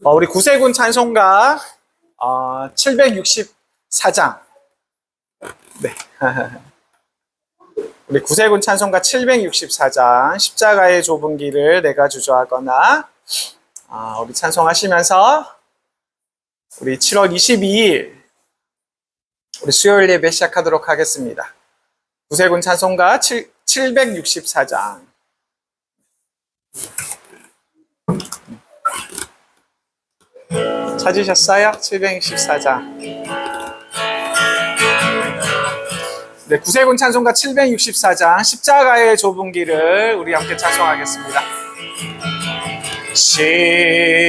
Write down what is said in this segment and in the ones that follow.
우리 구세군 찬송가 764장. 네. 우리 구세군 찬송가 764장 십자가의 좁은 길을 내가 주저하거나 우리 찬송하시면서 우리 7월 22일 우리 수요일 예배 시작하도록 하겠습니다. 구세군 찬송가 764장. 찾으셨어요? 764장. 네, 구세군 찬송가 764장 십자가의 좁은 길을 우리 함께 찬송하겠습니다.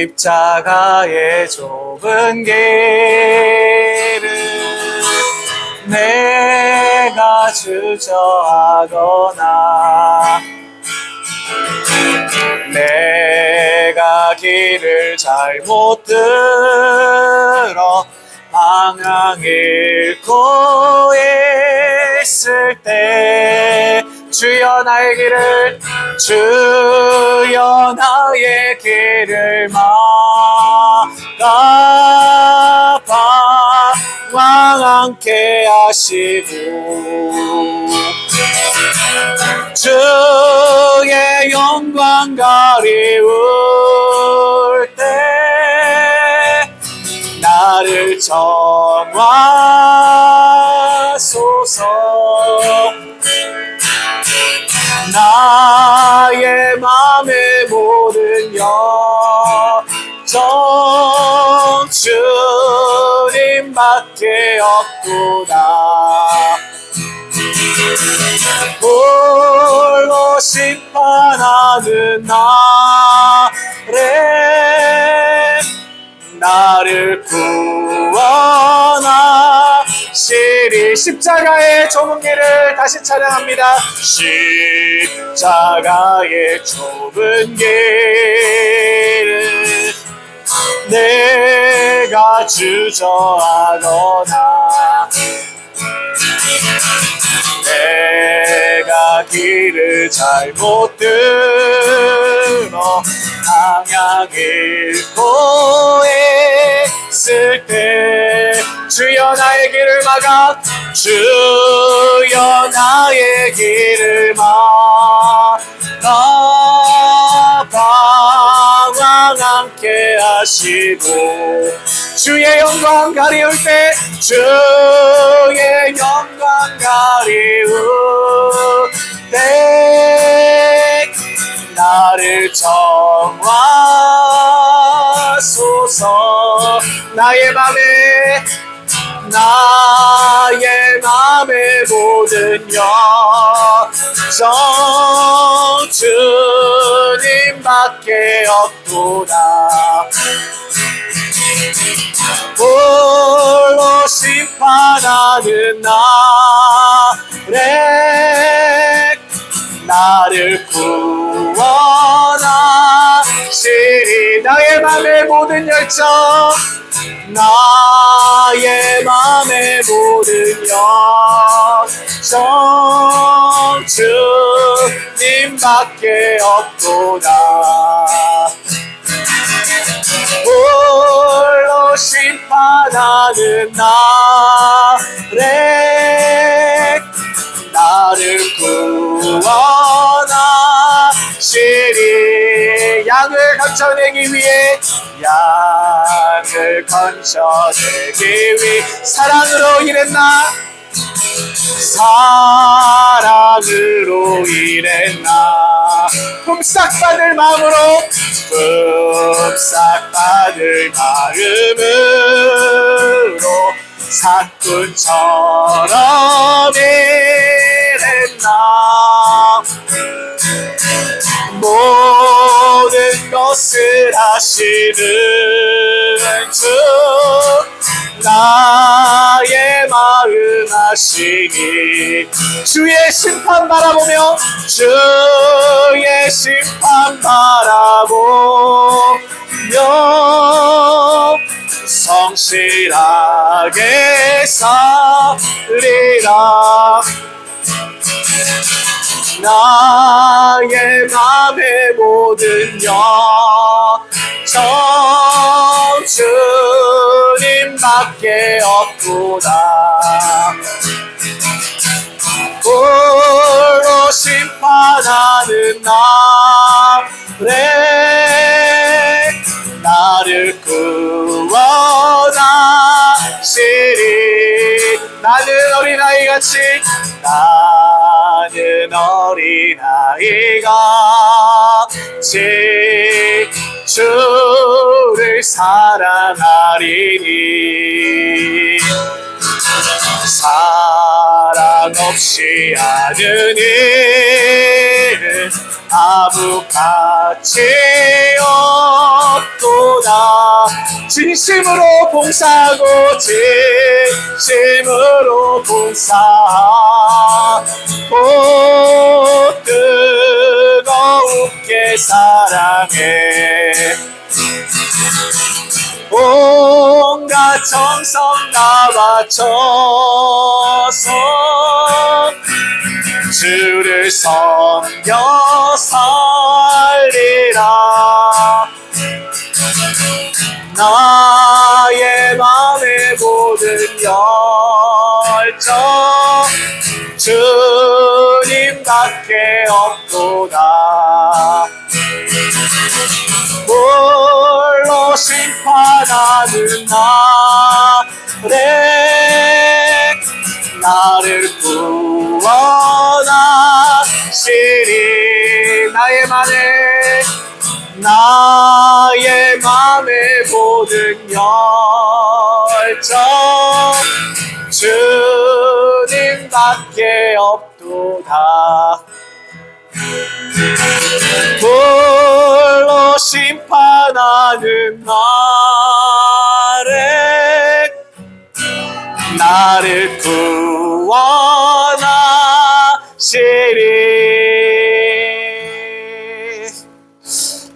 십자가의 좁은 길을 내가 주저하거나 내가 길을 잘못 들어 방향 잃고 있을 때 주여 나의 길을 막아 방황케 하시고 주의 영광 가리울 때 나를 정화소서. 나의 맘의 모든 여정 주님밖에 없구나. 홀로 심판하는 나를 구원하시리. 십자가의 좁은 길을 다시 찬양합니다. 십자가의 좁은 길을 내가 주저하거나 내가 길을 잘못 들어 방향 잃고 있을 때 주여 나의 길을 막아 주여 나의 길을 막아 방황하게 하시고 주의 영광 가리울 때 주의 영광 가리울 때 나를 정화소서. 나의 맘의 모든 여정 주님밖에 없구나. 홀로 심판하는 나를 구원하시리. 나의 맘의 모든 열정 나의 맘의 모든 여정 주님밖에 없구나. 홀로 심판하는 나를 구원하시리. 양을 건져내기 위해 사랑으로 일했나 품삯받을 마음으로 사꾼처럼 일했나. 모든 것을 하시는 주 나의 마음 아시니 주의 심판 바라보며 성실하게 살리라. 나의 맘의 모든 여정 없도다. 홀로 심판하는 나를 구원하시리. 나는 어린아이같이 주를 사랑하리니. 사랑 없이 하는 일은 아무 가치 없도다. 진심으로 봉사하고 진심으로 봉사하고 뜨겁게 사랑해. 온갖 정성 다 바쳐서 주를 섬겨 살리라. 나의 맘의 모든 열정 주님밖에 없도다. 홀로 심판하는 나를 구원하시리. 나의 맘의 모든 열정 주님밖에 없도다. 홀로 심판하는 나를 구원하시리.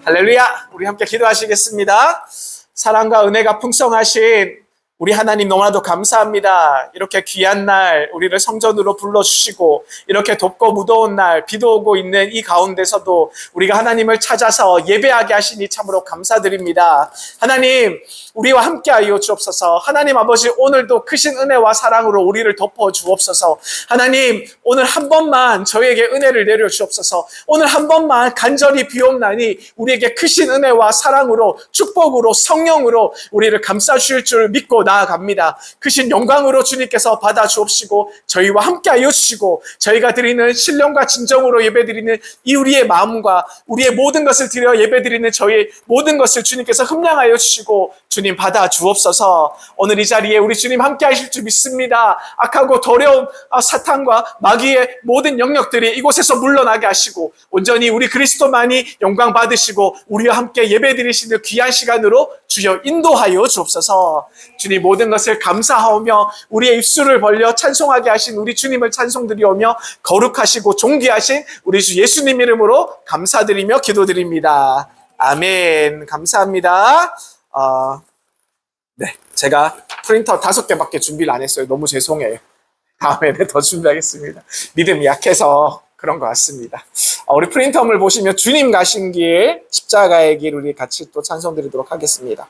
할렐루야. 우리 함께 기도하시겠습니다. 사랑과 은혜가 풍성하신 우리 하나님 너무나도 감사합니다. 이렇게 귀한 날 우리를 성전으로 불러주시고 이렇게 덥고 무더운 날 비도 오고 있는 이 가운데서도 우리가 하나님을 찾아서 예배하게 하시니 참으로 감사드립니다. 하나님, 우리와 함께하여 주옵소서. 하나님 아버지, 오늘도 크신 은혜와 사랑으로 우리를 덮어 주옵소서. 하나님, 오늘 한 번만 저에게 은혜를 내려 주옵소서. 오늘 한 번만 간절히 비옵나니 우리에게 크신 은혜와 사랑으로 축복으로 성령으로 우리를 감싸 주실 줄 믿고 나아갑니다. 크신 영광으로 주님께서 받아 주옵시고 저희와 함께하여 주시고 저희가 드리는 신령과 진정으로 예배드리는 이 우리의 마음과 우리의 모든 것을 드려 예배드리는 저희의 모든 것을 주님께서 흠량하여 주시고 주님 받아 주옵소서. 오늘 이 자리에 우리 주님 함께 하실 줄 믿습니다. 악하고 더러운 사탄과 마귀의 모든 영역들이 이곳에서 물러나게 하시고 온전히 우리 그리스도만이 영광 받으시고 우리와 함께 예배드리시는 귀한 시간으로 주여 인도하여 주옵소서. 주님 모든 것을 감사하오며 우리의 입술을 벌려 찬송하게 하신 우리 주님을 찬송드리오며 거룩하시고 존귀하신 우리 주 예수님 이름으로 감사드리며 기도드립니다. 아멘. 감사합니다. 네, 제가 프린터 5개밖에 준비를 안 했어요. 너무 죄송해요. 다음에는 더 준비하겠습니다. 믿음이 약해서 그런 것 같습니다. 우리 프린터를 보시면 주님 가신 길, 십자가의 길 우리 같이 또 찬송 드리도록 하겠습니다.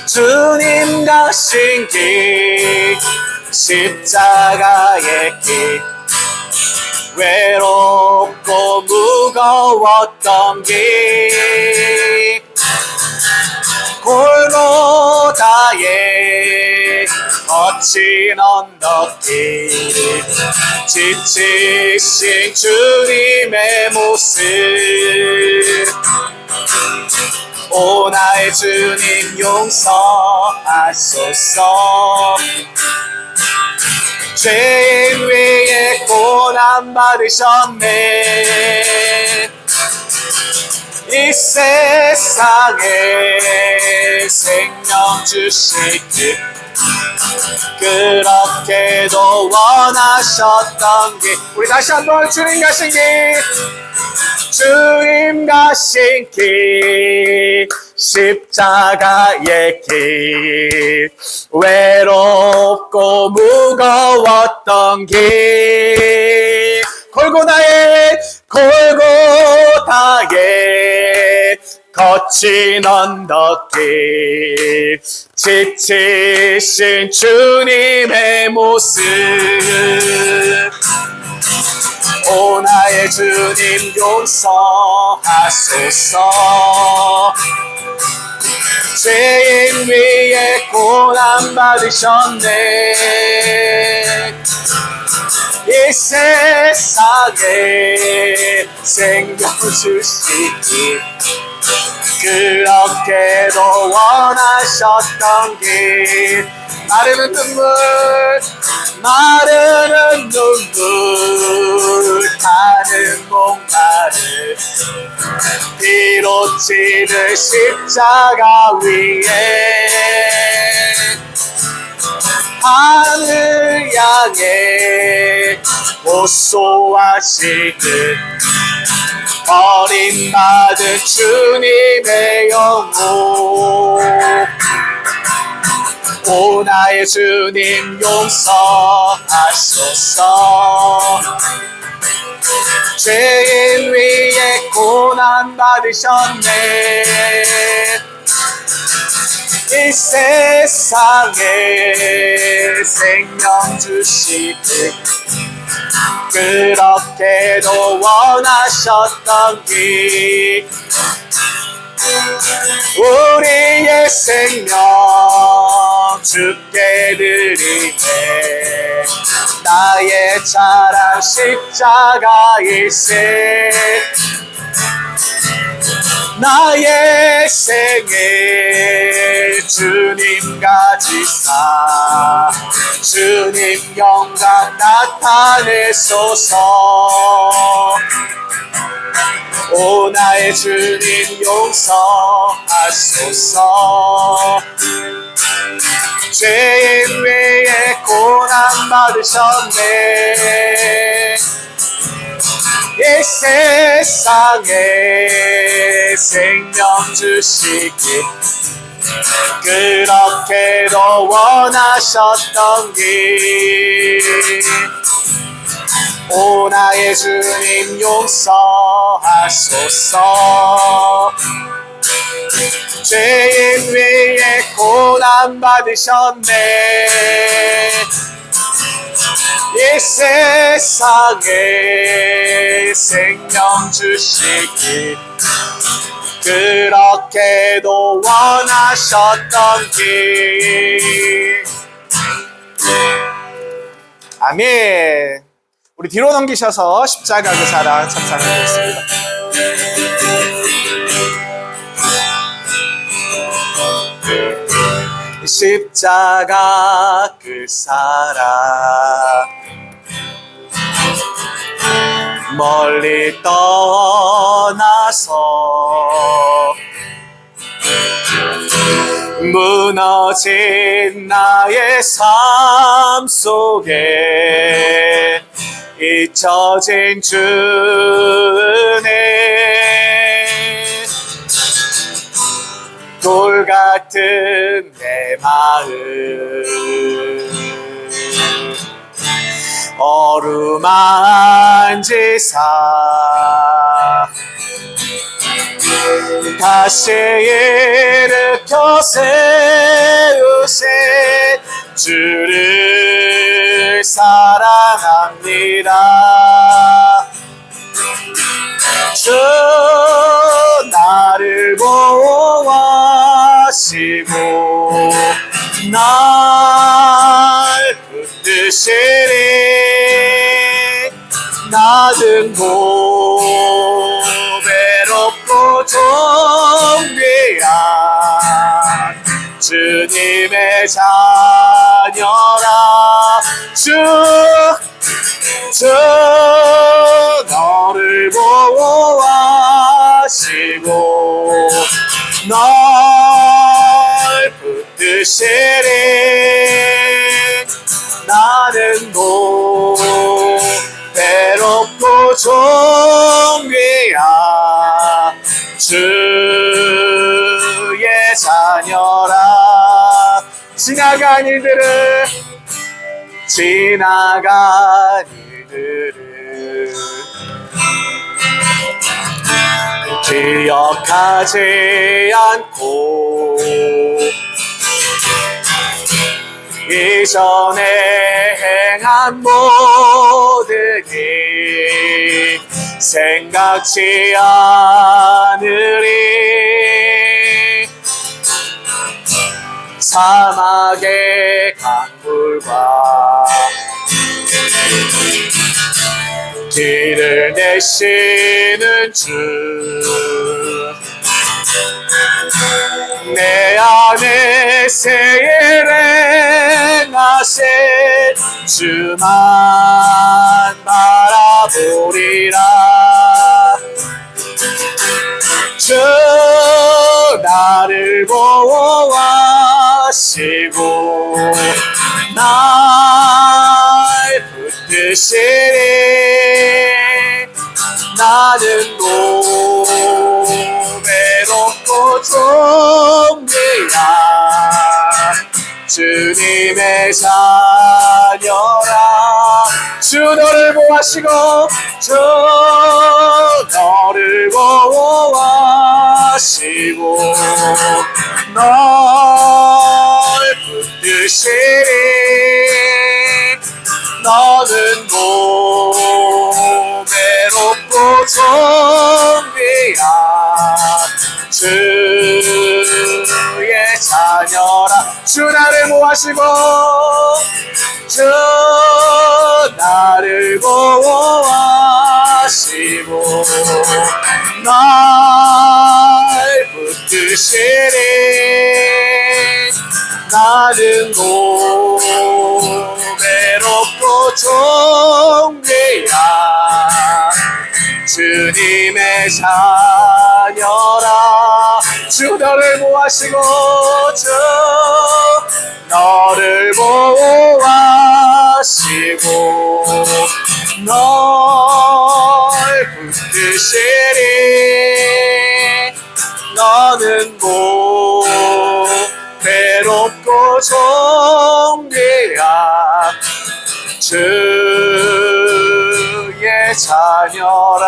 주님 가신 길, 십자가의 길, 외롭고 무거웠던 길, 골고다의 거친 언덕길, 지치신 주님의 모습, 오 나의 주님 용서하소서. 죄인 위에 고난 받으셨네. 이 세상에 생명 주시길 그렇게도 원하셨던 길. 우리 다시 한번 주님 가신 길, 주님 가신 길, 십자가의 길, 외롭고 무거웠던 길, 골고다의 거친 언덕길 지치신 주님의 모습 오 나의 주님 용서하소서 죄인 위에 고난 받으셨네 이 세상에 생명 주시기 그렇게도 원하셨던 길 마르는 눈물 타는 목마를 피로 치는 십자가 위에 하늘 향해 호소하시듯 버림받은 주님의 영혼 오 나의 주님 용서하소서 죄인 위에 고난 받으셨네 이 세상에 생명 주시듯 그렇게도 원하셨던 길 우리의 생명 주께 드리네 나의 자랑 십자가일세 나의 생애 주님 가지사 주님 영광 나타내소서 오 나의 주님 용서하소서 죄인 위에 고난 받으셨네 이 세상에 생명 주시기 그렇게도 원하셨던 길 오 나의 주님 용서하소서 죄인 위에 고난 받으셨네 이 세상에 생명 주시기 그렇게도 원하셨던 길 아멘. 우리 뒤로 넘기셔서 십자가 그 사랑 찬양하겠습니다. 십자가 그 사랑 멀리 떠나서 무너진 나의 삶 속에 잊혀진 주 은혜 돌 같은 내 마음 어루만지사 다시 일으켜 세우신 주를 사랑합니다. 주 나를 보호하시고 날 붙드시리 나는 외롭고 존귀한 주님의 자녀라. 주 너를 보호하시고 널 붙드시리 나는 외롭고 존귀한 주의 자녀라. 지나간 일들을 기억하지 않고 이전에 행한 모든 일 생각지 않으리. 사막의 강물과 길을 내시는 주, 내 안에 새 일을 행하실 주만 바라보리라. 주 나를 보호하시고 날 붙드시리. 나는 외롭고 종이라 주님의 자녀라. 주 너를 보호하시고 주 너를 보호하시고 널 붙드시리. 너는 외롭고 종이야 주의 자녀라. 주 나를 보호하시고 주 나를 보호하시고 날 붙드시리. 나는 외롭고 종이야 주님의 자녀라. 주 너를 보호하시고 주 너를 보호하시고 널 붙드시리. 너는 외롭고 종이야 주의 자녀라.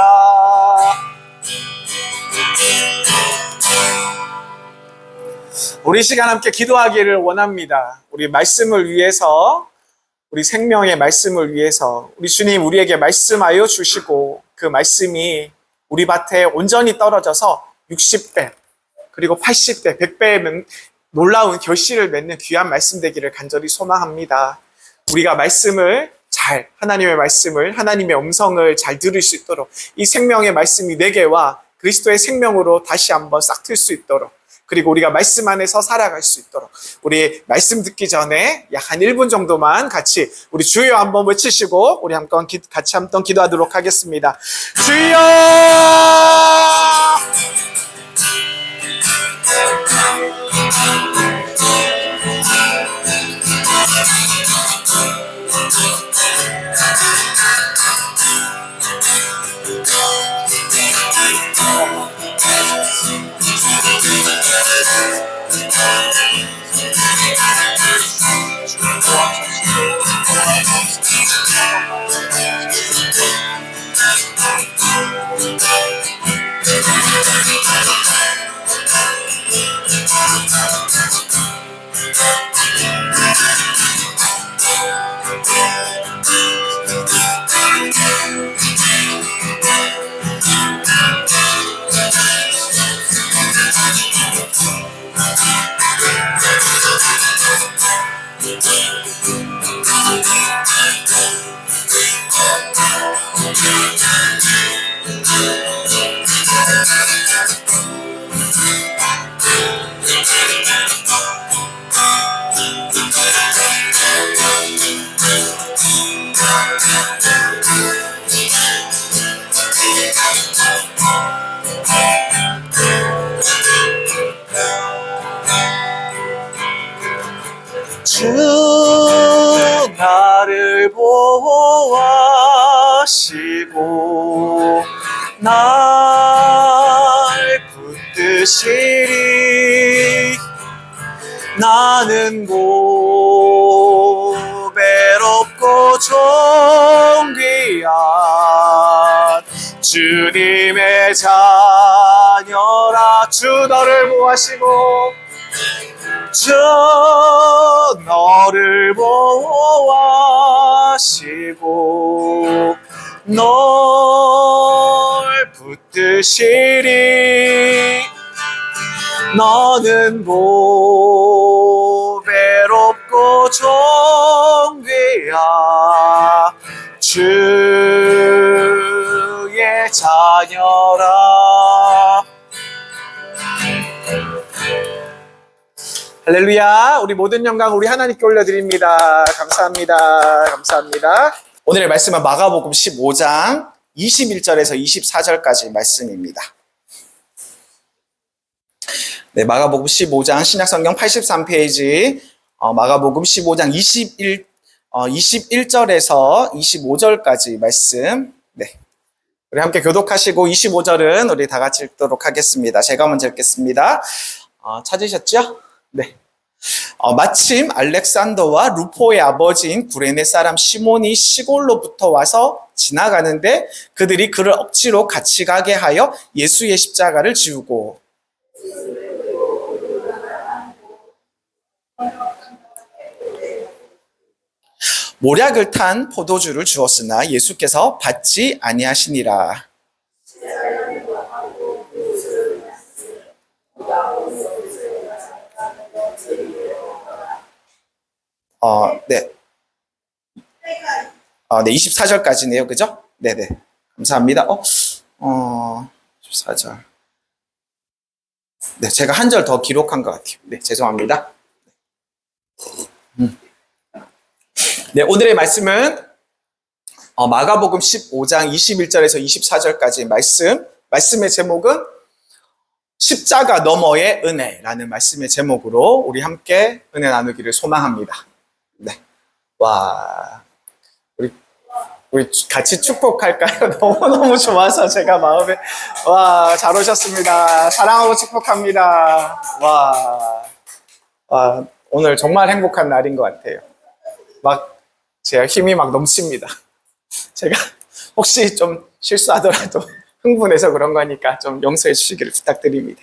우리 시간 함께 기도하기를 원합니다. 우리 말씀을 위해서, 우리 생명의 말씀을 위해서 우리 주님 우리에게 말씀하여 주시고 그 말씀이 우리 밭에 온전히 떨어져서 60배 그리고 80배, 100배의 놀라운 결실을 맺는 귀한 말씀 되기를 간절히 소망합니다. 우리가 말씀을 잘, 하나님의 말씀을, 하나님의 음성을 잘 들을 수 있도록 이 생명의 말씀이 내게와 그리스도의 생명으로 다시 한번 싹틀 수 있도록, 그리고 우리가 말씀 안에서 살아갈 수 있도록 우리 말씀 듣기 전에 약 한 1분 정도만 같이 우리 주여 한번 외치시고 우리 같이 한번 기도하도록 하겠습니다. 주여! 주 나를 보호하시고 날 붙드시리. 나는 외롭고 종기야 주님의 자녀라. 주 너를 보호하시고 주 너를 보호하시고 널 붙드시리. 너는 보배롭고 존귀야. 주의 자녀라. 할렐루야. 우리 모든 영광 우리 하나님께 올려드립니다. 감사합니다. 감사합니다. 오늘의 말씀은 마가복음 15장 21절에서 24절까지 말씀입니다. 네, 마가복음 15장 신약성경 83페이지 마가복음 15장 21절에서 25절까지 말씀. 네, 우리 함께 교독하시고 25절은 우리 다 같이 읽도록 하겠습니다. 제가 먼저 읽겠습니다. 찾으셨죠? 네. 마침 알렉산더와 루포의 아버지인 구레네 사람 시몬이 시골로부터 와서 지나가는데 그들이 그를 억지로 같이 가게 하여 예수의 십자가를 지우고 모략을 탄 포도주를 주었으나 예수께서 받지 아니하시니라. 네. 네, 24절까지네요. 그죠? 네네. 감사합니다. 14절. 네, 제가 한 절 더 기록한 것 같아요. 네, 죄송합니다. 네, 오늘의 말씀은 마가복음 15장 21절에서 24절까지 말씀의 제목은 십자가 너머의 은혜라는 말씀의 제목으로 우리 함께 은혜 나누기를 소망합니다. 네. 와, 우리 같이 축복할까요? 너무너무 좋아서 제가 마음에, 잘 오셨습니다. 사랑하고 축복합니다. 오늘 정말 행복한 날인 것 같아요. 제가 힘이 넘칩니다. 제가 혹시 좀 실수하더라도 흥분해서 그런 거니까 좀 용서해 주시기를 부탁드립니다.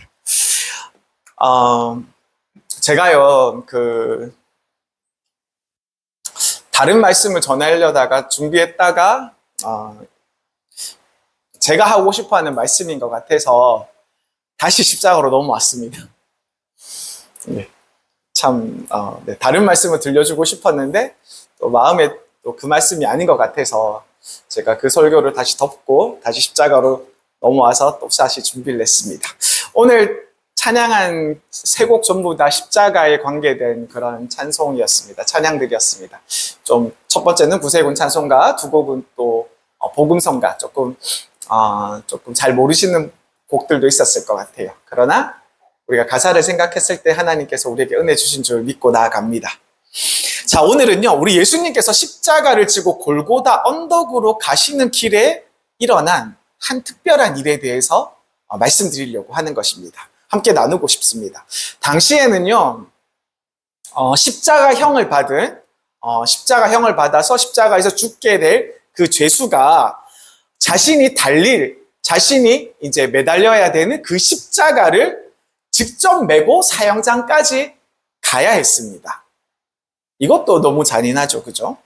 제가요, 다른 말씀을 전하려다가 준비했다가, 제가 하고 싶어 하는 말씀인 것 같아서 다시 십자가로 넘어왔습니다. 네. 네, 다른 말씀을 들려주고 싶었는데, 또 마음에 또 그 말씀이 아닌 것 같아서 제가 그 설교를 다시 덮고 다시 십자가로 넘어와서 또 다시 준비를 했습니다. 오늘 찬양한 세 곡 전부 다 십자가에 관계된 그런 찬송이었습니다. 찬양들이었습니다. 첫 번째는 구세군 찬송가, 두 곡은 또 복음성가, 조금 잘 모르시는 곡들도 있었을 것 같아요. 그러나 우리가 가사를 생각했을 때 하나님께서 우리에게 은혜 주신 줄 믿고 나아갑니다. 자, 오늘은요, 우리 예수님께서 십자가를 지고 골고다 언덕으로 가시는 길에 일어난 한 특별한 일에 대해서 말씀드리려고 하는 것입니다. 함께 나누고 싶습니다. 당시에는요, 십자가형을 받아서 십자가에서 죽게 될 그 죄수가 자신이 이제 매달려야 되는 그 십자가를 직접 메고 사형장까지 가야 했습니다. 이것도 너무 잔인하죠, 그죠?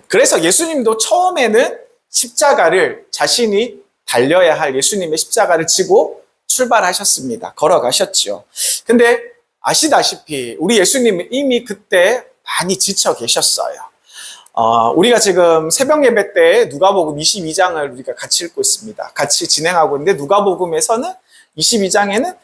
그래서 예수님도 처음에는 십자가를 자신이 달려야 할 예수님의 십자가를 지고 출발하셨습니다. 걸어가셨죠. 근데 아시다시피 우리 예수님은 이미 그때 많이 지쳐 계셨어요. 우리가 지금 새벽 예배 때 누가복음 22장을 우리가 같이 읽고 있습니다. 같이 진행하고 있는데 누가복음에서는 22장에는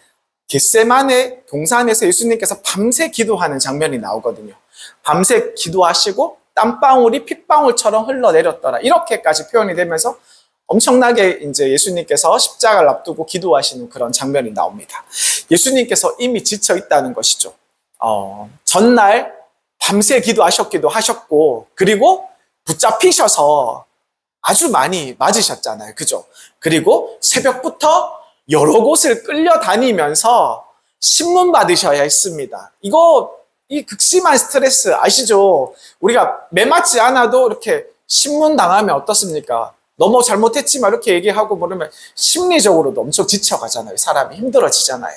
겟세마네 동산에서 예수님께서 밤새 기도하는 장면이 나오거든요. 밤새 기도하시고 땀방울이 핏방울처럼 흘러내렸더라. 이렇게까지 표현이 되면서 엄청나게 이제 예수님께서 십자가를 앞두고 기도하시는 그런 장면이 나옵니다. 예수님께서 이미 지쳐 있다는 것이죠. 전날 밤새 기도하셨기도 하셨고, 그리고 붙잡히셔서 아주 많이 맞으셨잖아요. 그죠? 그리고 새벽부터 여러 곳을 끌려다니면서 신문 받으셔야 했습니다. 이 극심한 스트레스 아시죠? 우리가 매맞지 않아도 이렇게 신문 당하면 어떻습니까? 너무 잘못했지만 이렇게 얘기하고 그러면 심리적으로도 엄청 지쳐가잖아요. 사람이 힘들어지잖아요.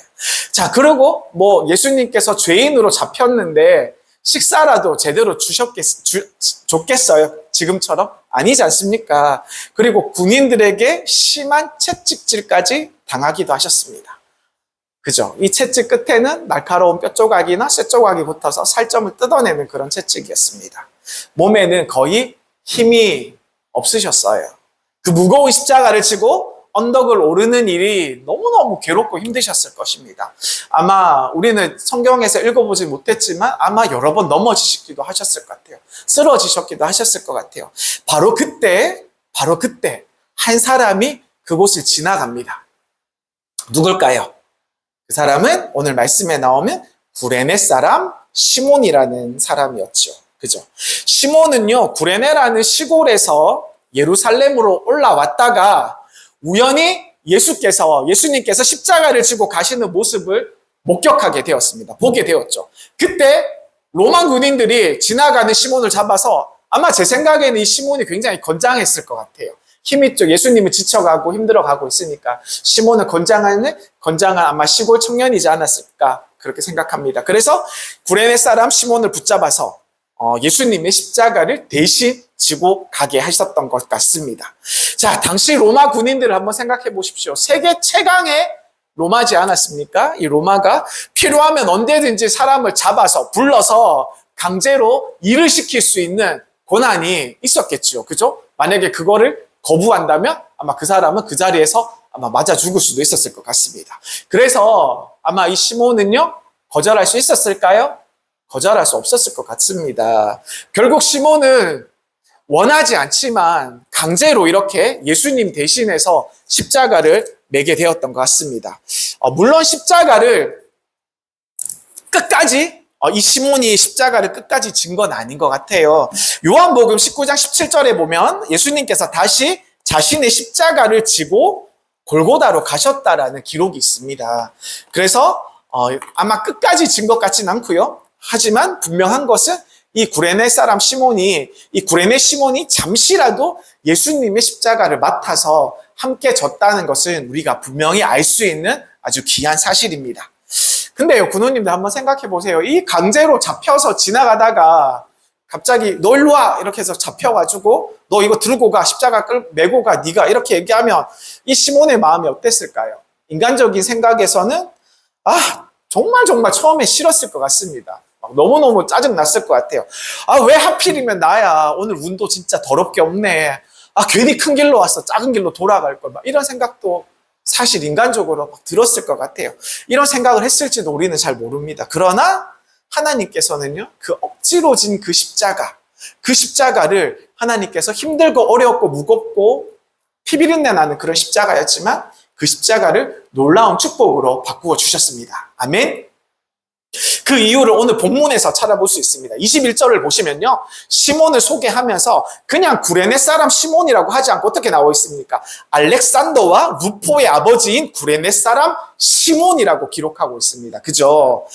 자, 그리고 뭐 예수님께서 죄인으로 잡혔는데 식사라도 제대로 줬겠어요? 지금처럼? 아니지 않습니까? 그리고 군인들에게 심한 채찍질까지 당하기도 하셨습니다. 그죠? 이 채찍 끝에는 날카로운 뼈조각이나 쇠조각이 붙어서 살점을 뜯어내는 그런 채찍이었습니다. 몸에는 거의 힘이 없으셨어요. 그 무거운 십자가를 지고 언덕을 오르는 일이 너무너무 괴롭고 힘드셨을 것입니다. 아마 우리는 성경에서 읽어보지 못했지만 아마 여러 번 넘어지시기도 하셨을 것 같아요. 쓰러지셨기도 하셨을 것 같아요. 바로 그때 한 사람이 그곳을 지나갑니다. 누굴까요? 그 사람은 오늘 말씀에 나오면 구레네 사람 시몬이라는 사람이었죠. 그죠? 시몬은요, 구레네라는 시골에서 예루살렘으로 올라왔다가 우연히 예수님께서 십자가를 지고 가시는 모습을 목격하게 되었습니다. 보게 되었죠. 그때 로마 군인들이 지나가는 시몬을 잡아서 아마 제 생각에는 이 시몬이 굉장히 건장했을 것 같아요. 힘이 좀 예수님은 지쳐가고 힘들어가고 있으니까 시몬은 건장한 아마 시골 청년이지 않았을까 그렇게 생각합니다. 그래서 구레네 사람 시몬을 붙잡아서 예수님의 십자가를 대신 지고 가게 하셨던 것 같습니다. 자, 당시 로마 군인들을 한번 생각해 보십시오. 세계 최강의 로마지 않았습니까? 이 로마가 필요하면 언제든지 사람을 잡아서 불러서 강제로 일을 시킬 수 있는 권한이 있었겠죠. 그죠? 만약에 그거를 거부한다면 아마 그 사람은 그 자리에서 아마 맞아 죽을 수도 있었을 것 같습니다. 그래서 아마 이 시몬은요, 거절할 수 있었을까요? 거절할 수 없었을 것 같습니다. 결국 시몬은 원하지 않지만 강제로 이렇게 예수님 대신해서 십자가를 매게 되었던 것 같습니다. 물론 십자가를 끝까지 이 시몬이 십자가를 끝까지 진 건 아닌 것 같아요. 요한복음 19장 17절에 보면 예수님께서 다시 자신의 십자가를 지고 골고다로 가셨다라는 기록이 있습니다. 그래서 아마 끝까지 진 것 같진 않고요. 하지만 분명한 것은 이 구레네 시몬이 잠시라도 예수님의 십자가를 맡아서 함께 졌다는 것은 우리가 분명히 알 수 있는 아주 귀한 사실입니다. 근데요, 군호님들 한번 생각해 보세요. 이 강제로 잡혀서 지나가다가 갑자기 너 일로 와! 이렇게 해서 잡혀가지고 너 이거 들고 가, 십자가 메고 가, 네가 이렇게 얘기하면 이 시몬의 마음이 어땠을까요? 인간적인 생각에서는 정말 처음에 싫었을 것 같습니다. 너무너무 짜증났을 것 같아요. 왜 하필이면 나야. 오늘 운도 진짜 더럽게 없네. 괜히 큰 길로 왔어. 작은 길로 돌아갈 걸. 이런 생각도 사실 인간적으로 들었을 것 같아요. 이런 생각을 했을지도 우리는 잘 모릅니다. 그러나 하나님께서는요, 그 억지로 진 그 십자가를 하나님께서 힘들고 어렵고 무겁고 피비린내 나는 그런 십자가였지만 그 십자가를 놀라운 축복으로 바꾸어 주셨습니다. 아멘. 그 이유를 오늘 본문에서 찾아볼 수 있습니다. 21절을 보시면요, 시몬을 소개하면서 그냥 구레네 사람 시몬이라고 하지 않고 어떻게 나와 있습니까? 알렉산더와 루포의 아버지인 구레네 사람 시몬이라고 기록하고 있습니다. 그죠?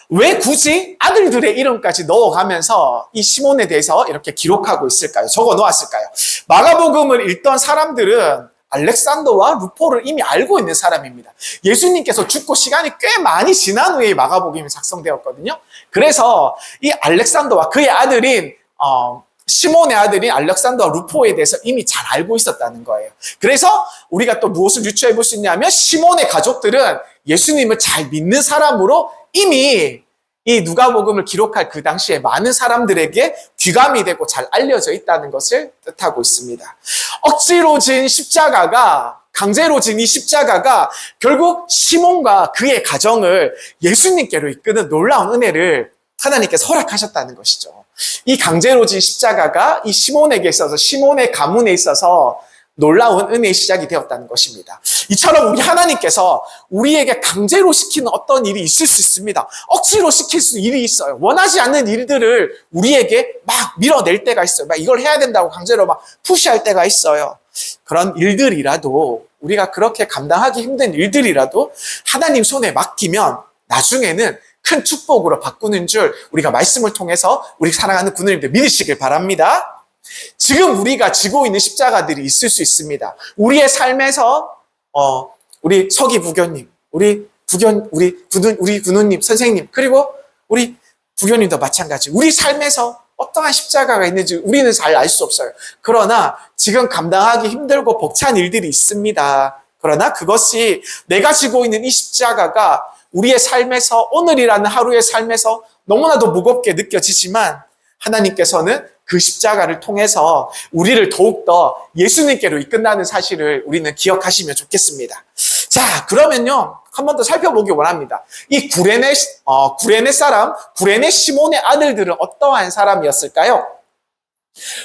왜 굳이 아들들의 이름까지 넣어가면서 이 시몬에 대해서 이렇게 기록하고 있을까요? 적어 놓았을까요? 마가복음을 읽던 사람들은 알렉산더와 루포를 이미 알고 있는 사람입니다. 예수님께서 죽고 시간이 꽤 많이 지난 후에 마가복음이 작성되었거든요. 그래서 이 알렉산더와 그의 아들인 시몬의 아들인 알렉산더와 루포에 대해서 이미 잘 알고 있었다는 거예요. 그래서 우리가 또 무엇을 유추해 볼 수 있냐면 시몬의 가족들은 예수님을 잘 믿는 사람으로 이미 이 누가복음을 기록할 그 당시에 많은 사람들에게 귀감이 되고 잘 알려져 있다는 것을 뜻하고 있습니다. 억지로 진 십자가가, 강제로 진 이 십자가가 결국 시몬과 그의 가정을 예수님께로 이끄는 놀라운 은혜를 하나님께서 허락하셨다는 것이죠. 이 강제로 진 십자가가 이 시몬에게 있어서, 시몬의 가문에 있어서 놀라운 은혜의 시작이 되었다는 것입니다. 이처럼 우리 하나님께서 우리에게 강제로 시키는 어떤 일이 있을 수 있습니다. 억지로 시킬 수 일이 있어요. 원하지 않는 일들을 우리에게 막 밀어낼 때가 있어요. 막 이걸 해야 된다고 강제로 막 푸시할 때가 있어요. 그런 일들이라도, 우리가 그렇게 감당하기 힘든 일들이라도 하나님 손에 맡기면 나중에는 큰 축복으로 바꾸는 줄 우리가 말씀을 통해서 우리 사랑하는 군우님들 믿으시길 바랍니다. 지금 우리가 지고 있는 십자가들이 있을 수 있습니다. 우리의 삶에서 우리 서기 부교님, 우리 군우님, 선생님, 그리고 우리 부교님도 마찬가지. 우리 삶에서 어떠한 십자가가 있는지 우리는 잘 알 수 없어요. 그러나 지금 감당하기 힘들고 벅찬 일들이 있습니다. 그러나 그것이 내가 지고 있는 이 십자가가 우리의 삶에서, 오늘이라는 하루의 삶에서 너무나도 무겁게 느껴지지만 하나님께서는 그 십자가를 통해서 우리를 더욱더 예수님께로 이끈다는 사실을 우리는 기억하시면 좋겠습니다. 자, 그러면요, 한 번 더 살펴보기 원합니다. 이 구레네 사람, 구레네 시몬의 아들들은 어떠한 사람이었을까요?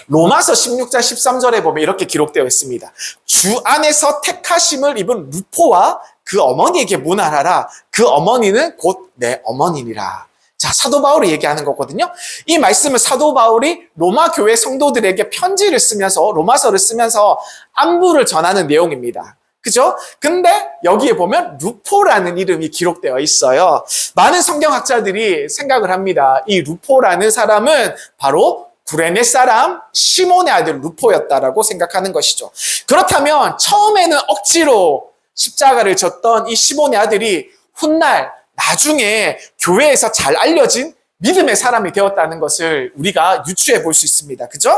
로마서 16장 13절에 보면 이렇게 기록되어 있습니다. 주 안에서 택하심을 입은 루포와 그 어머니에게 문안하라. 그 어머니는 곧 내 어머니니라. 자, 사도 바울이 얘기하는 거거든요. 이 말씀은 사도 바울이 로마 교회 성도들에게 편지를 쓰면서, 로마서를 쓰면서 안부를 전하는 내용입니다. 그죠? 근데 여기에 보면 루포라는 이름이 기록되어 있어요. 많은 성경학자들이 생각을 합니다. 이 루포라는 사람은 바로 구레네 사람 시몬의 아들 루포였다라고 생각하는 것이죠. 그렇다면 처음에는 억지로 십자가를 졌던 이 시몬의 아들이 훗날 나중에 교회에서 잘 알려진 믿음의 사람이 되었다는 것을 우리가 유추해 볼 수 있습니다. 그죠?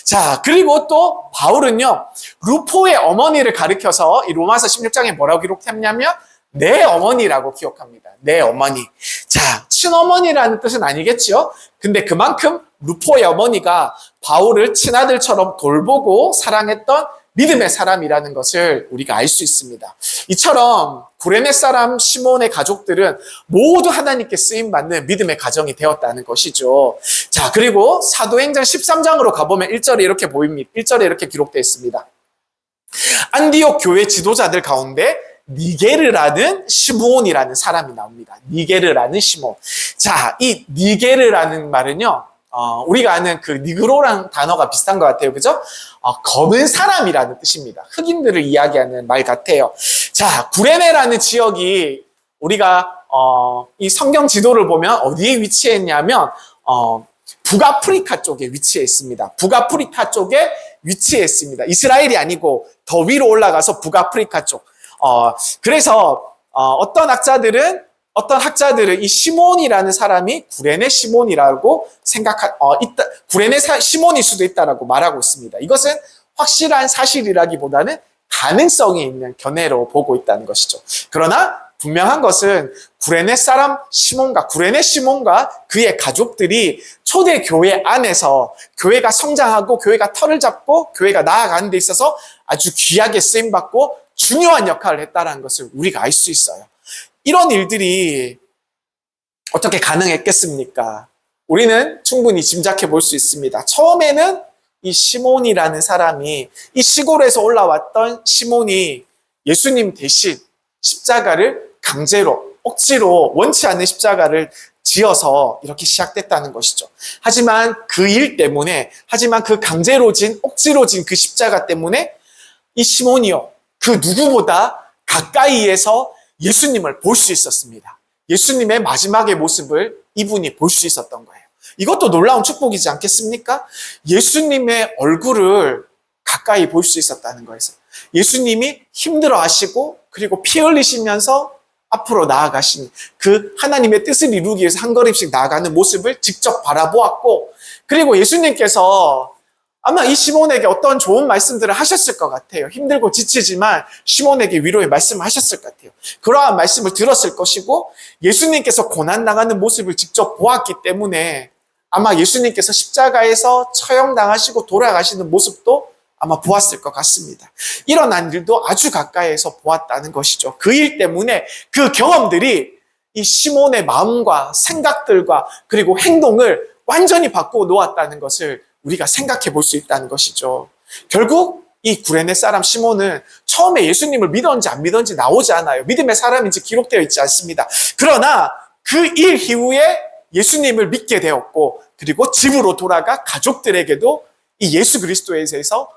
자, 그리고 또 바울은요, 루포의 어머니를 가리켜서 이 로마서 16장에 뭐라고 기록했냐면 내 어머니라고 기억합니다. 내 어머니. 자, 친어머니라는 뜻은 아니겠죠? 근데 그만큼 루포의 어머니가 바울을 친아들처럼 돌보고 사랑했던 믿음의 사람이라는 것을 우리가 알 수 있습니다. 이처럼 구레네 사람 시몬의 가족들은 모두 하나님께 쓰임받는 믿음의 가정이 되었다는 것이죠. 자, 그리고 사도행전 13장으로 가보면 1절에 이렇게 보입니다. 1절에 이렇게 기록되어 있습니다. 안디옥 교회 지도자들 가운데 니게르라는 시몬이라는 사람이 나옵니다. 니게르라는 시몬. 자, 이 니게르라는 말은요, 우리가 아는 그 니그로라는 단어가 비슷한 것 같아요. 그죠? 검은 사람이라는 뜻입니다. 흑인들을 이야기하는 말 같아요. 자, 구레네라는 지역이 우리가 이 성경 지도를 보면 어디에 위치해 있냐면 북아프리카 쪽에 위치해 있습니다. 북아프리카 쪽에 위치해 있습니다. 이스라엘이 아니고 더 위로 올라가서 북아프리카 쪽. 그래서 어떤 학자들은 이 시몬이라는 사람이 구레네 시몬이라고 구레네 시몬일 수도 있다라고 말하고 있습니다. 이것은 확실한 사실이라기보다는 가능성이 있는 견해로 보고 있다는 것이죠. 그러나 분명한 것은 구레네 시몬과 그의 가족들이 초대 교회 안에서 교회가 성장하고 교회가 털을 잡고 교회가 나아가는 데 있어서 아주 귀하게 쓰임받고 중요한 역할을 했다는 것을 우리가 알 수 있어요. 이런 일들이 어떻게 가능했겠습니까? 우리는 충분히 짐작해 볼 수 있습니다. 처음에는 이 시몬이라는 사람이, 이 시골에서 올라왔던 시몬이 예수님 대신 십자가를 강제로, 억지로 원치 않는 십자가를 지어서 이렇게 시작됐다는 것이죠. 하지만 그 강제로 진, 억지로 진 그 십자가 때문에 이 시몬이요, 그 누구보다 가까이에서 예수님을 볼 수 있었습니다. 예수님의 마지막의 모습을 이분이 볼 수 있었던 거예요. 이것도 놀라운 축복이지 않겠습니까? 예수님의 얼굴을 가까이 볼 수 있었다는 거예요. 예수님이 힘들어 하시고 그리고 피 흘리시면서 앞으로 나아가신 그 하나님의 뜻을 이루기 위해서 한 걸음씩 나아가는 모습을 직접 바라보았고, 그리고 예수님께서 아마 이 시몬에게 어떤 좋은 말씀들을 하셨을 것 같아요. 힘들고 지치지만 시몬에게 위로의 말씀을 하셨을 것 같아요. 그러한 말씀을 들었을 것이고, 예수님께서 고난당하는 모습을 직접 보았기 때문에 아마 예수님께서 십자가에서 처형당하시고 돌아가시는 모습도 아마 보았을 것 같습니다. 일어난 일도 아주 가까이에서 보았다는 것이죠. 그 일 때문에 그 경험들이 이 시몬의 마음과 생각들과 그리고 행동을 완전히 바꾸어 놓았다는 것을 우리가 생각해 볼 수 있다는 것이죠. 결국 이 구레네 사람 시몬은 처음에 예수님을 믿었는지 안 믿었는지 나오지 않아요. 믿음의 사람인지 기록되어 있지 않습니다. 그러나 그 일 이후에 예수님을 믿게 되었고, 그리고 집으로 돌아가 가족들에게도 이 예수 그리스도에 대해서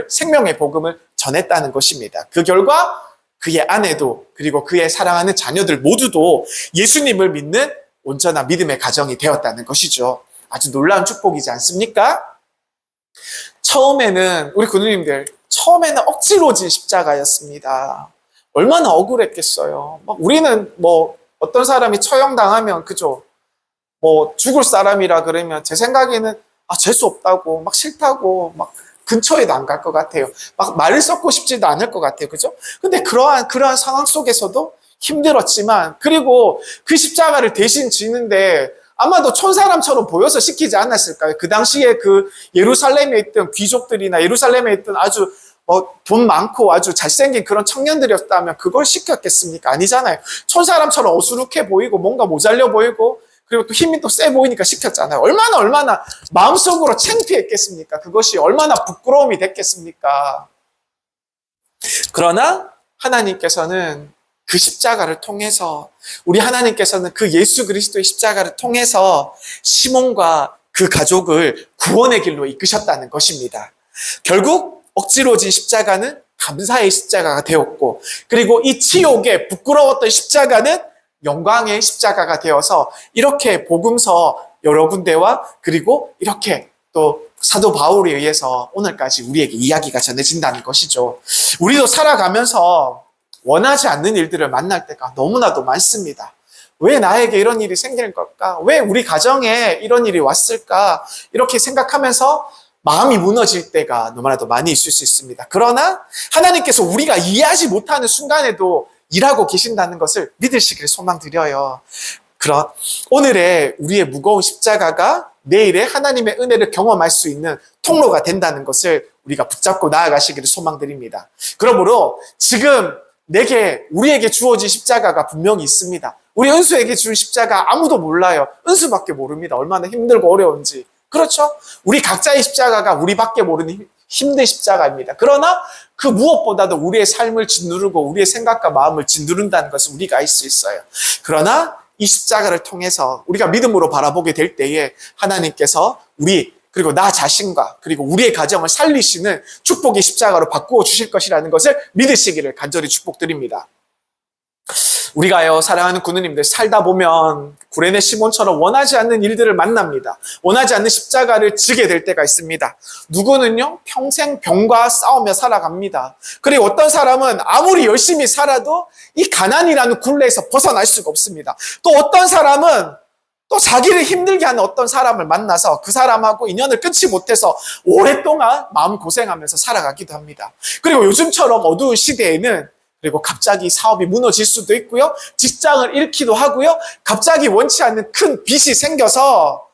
생명의 복음을 전했다는 것입니다. 그 결과 그의 아내도 그리고 그의 사랑하는 자녀들 모두도 예수님을 믿는 온전한 믿음의 가정이 되었다는 것이죠. 아주 놀라운 축복이지 않습니까? 처음에는 우리 군우님들 처음에는 억지로 진 십자가였습니다. 얼마나 억울했겠어요. 막 우리는 뭐 어떤 사람이 처형당하면 그죠? 뭐 죽을 사람이라 그러면 제 생각에는 재수 없다고 막 싫다고 막 근처에도 안 갈 것 같아요. 막 말을 섞고 싶지도 않을 것 같아요. 그죠? 근데 그러한 상황 속에서도 힘들었지만, 그리고 그 십자가를 대신 지는데 아마도 촌사람처럼 보여서 시키지 않았을까요? 그 당시에 그 예루살렘에 있던 귀족들이나 예루살렘에 있던 아주 돈 많고 아주 잘생긴 그런 청년들이었다면 그걸 시켰겠습니까? 아니잖아요. 촌사람처럼 어수룩해 보이고 뭔가 모자려 보이고 그리고 또 힘이 또 세 보이니까 시켰잖아요. 얼마나 마음속으로 창피했겠습니까? 그것이 얼마나 부끄러움이 됐겠습니까? 그러나 하나님께서는 그 십자가를 통해서, 우리 하나님께서는 그 예수 그리스도의 십자가를 통해서 시몬과 그 가족을 구원의 길로 이끄셨다는 것입니다. 결국 억지로 진 십자가는 감사의 십자가가 되었고, 그리고 이 치욕에 부끄러웠던 십자가는 영광의 십자가가 되어서 이렇게 복음서 여러 군데와 그리고 이렇게 또 사도 바울에 의해서 오늘까지 우리에게 이야기가 전해진다는 것이죠. 우리도 살아가면서 원하지 않는 일들을 만날 때가 너무나도 많습니다. 왜 나에게 이런 일이 생기는 걸까? 왜 우리 가정에 이런 일이 왔을까? 이렇게 생각하면서 마음이 무너질 때가 너무나도 많이 있을 수 있습니다. 그러나 하나님께서 우리가 이해하지 못하는 순간에도 일하고 계신다는 것을 믿으시길 소망드려요. 그럼 오늘의 우리의 무거운 십자가가 내일의 하나님의 은혜를 경험할 수 있는 통로가 된다는 것을 우리가 붙잡고 나아가시기를 소망드립니다. 그러므로 지금 우리에게 주어진 십자가가 분명히 있습니다. 우리 은수에게 준 십자가 아무도 몰라요. 은수밖에 모릅니다. 얼마나 힘들고 어려운지. 그렇죠? 우리 각자의 십자가가 우리밖에 모르는 힘든 십자가입니다. 그러나 그 무엇보다도 우리의 삶을 짓누르고 우리의 생각과 마음을 짓누른다는 것을 우리가 알 수 있어요. 그러나 이 십자가를 통해서 우리가 믿음으로 바라보게 될 때에 하나님께서 그리고 나 자신과 그리고 우리의 가정을 살리시는 축복의 십자가로 바꾸어 주실 것이라는 것을 믿으시기를 간절히 축복드립니다. 우리가요, 사랑하는 군우님들, 살다 보면 구레네 시몬처럼 원하지 않는 일들을 만납니다. 원하지 않는 십자가를 지게 될 때가 있습니다. 누구는요, 평생 병과 싸우며 살아갑니다. 그리고 어떤 사람은 아무리 열심히 살아도 이 가난이라는 굴레에서 벗어날 수가 없습니다. 또 어떤 사람은 또 자기를 힘들게 하는 어떤 사람을 만나서 그 사람하고 인연을 끊지 못해서 오랫동안 마음고생하면서 살아가기도 합니다. 그리고 요즘처럼 어두운 시대에는 그리고 갑자기 사업이 무너질 수도 있고요. 직장을 잃기도 하고요. 갑자기 원치 않는 큰 빚이 생겨서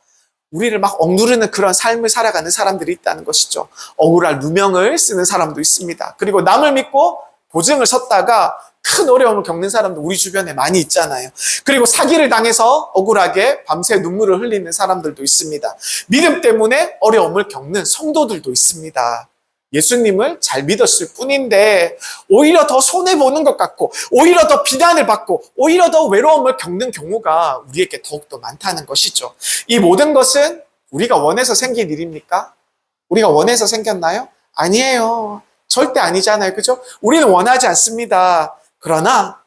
우리를 막 억누르는 그런 삶을 살아가는 사람들이 있다는 것이죠. 억울할 누명을 쓰는 사람도 있습니다. 그리고 남을 믿고 보증을 섰다가 큰 어려움을 겪는 사람도 우리 주변에 많이 있잖아요. 그리고 사기를 당해서 억울하게 밤새 눈물을 흘리는 사람들도 있습니다. 믿음 때문에 어려움을 겪는 성도들도 있습니다. 예수님을 잘 믿었을 뿐인데 오히려 더 손해보는 것 같고 오히려 더 비난을 받고 오히려 더 외로움을 겪는 경우가 우리에게 더욱더 많다는 것이죠. 이 모든 것은 우리가 원해서 생긴 일입니까? 우리가 원해서 생겼나요? 아니에요. 절대 아니잖아요. 그죠? 우리는 원하지 않습니다. 그러나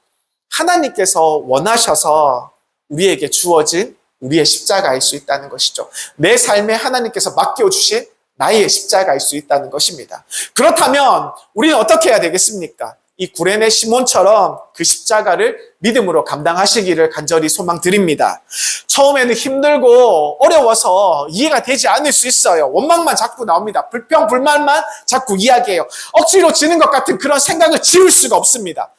하나님께서 원하셔서 우리에게 주어진 우리의 십자가일 수 있다는 것이죠. 내 삶에 하나님께서 맡겨주신 나의 십자가일 수 있다는 것입니다. 그렇다면 우리는 어떻게 해야 되겠습니까? 이 구레네 시몬처럼 그 십자가를 믿음으로 감당하시기를 간절히 소망드립니다. 처음에는 힘들고 어려워서 이해가 되지 않을 수 있어요. 원망만 자꾸 나옵니다. 불평, 불만만 자꾸 이야기해요. 억지로 지는 것 같은 그런 생각을 지울 수가 없습니다.